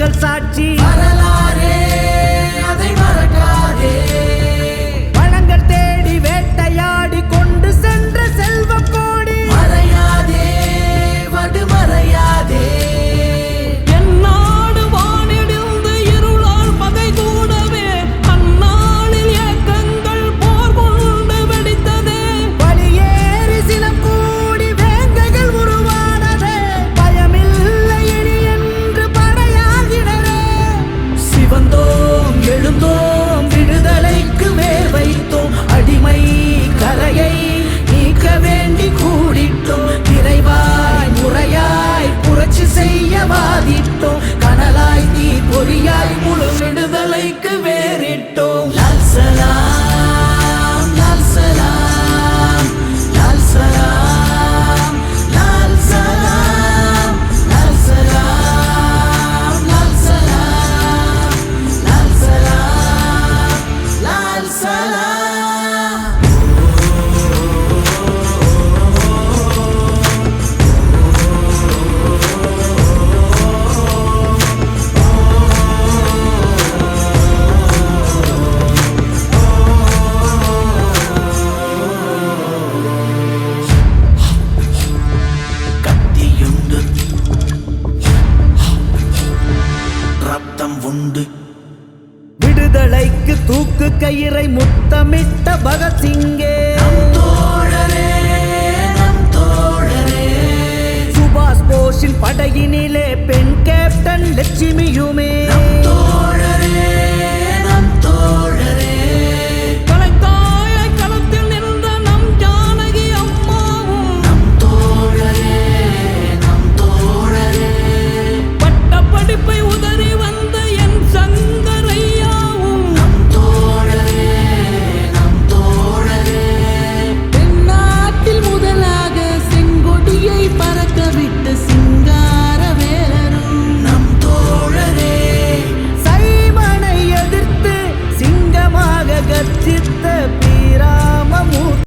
மக்கள் சாட்சி வரலாறே அதை மறக்காதே. வளங்கள் தேடி வேட்டையாடி கொண்டு சென்ற செல்வ கோடி மறையாதே வடு மறையாதே. எந்நாடு வானிடிந்து இருளால் பகை கூடவே அந்நாளில் ஏக்கங்கள் போர் கொண்டு வெடித்ததே. வழியேறி சிலம் கூடி வேங்கைகள் உருவானதே. பயமில்லை இனி என்று படையாகினரே. சிவந்தோம் எழுந்தோம் விடுதலைக்கு வேர் வைத்தோம். அடிமை கரையை நீக்க வேண்டி கூடிட்டோம். நிறைவாய் முறையாய் புரட்சி செய்ய வாதிட்டோம். கனலாய் தீ பொறியாய் முழு விடுதலைக்கு வேறிட்டோம். லால் சலாம் லால் சலாம் லால் சலாம் லால் சலாம் லால் சலாம் லால் சலாம் லால் சலாம் லால் சலாம். கத்தியுண்டு ரத்தம் உண்டு. விடுதலைக்கு தூக்கு கயிறை முத்தமிட்ட பகத்சிங்கே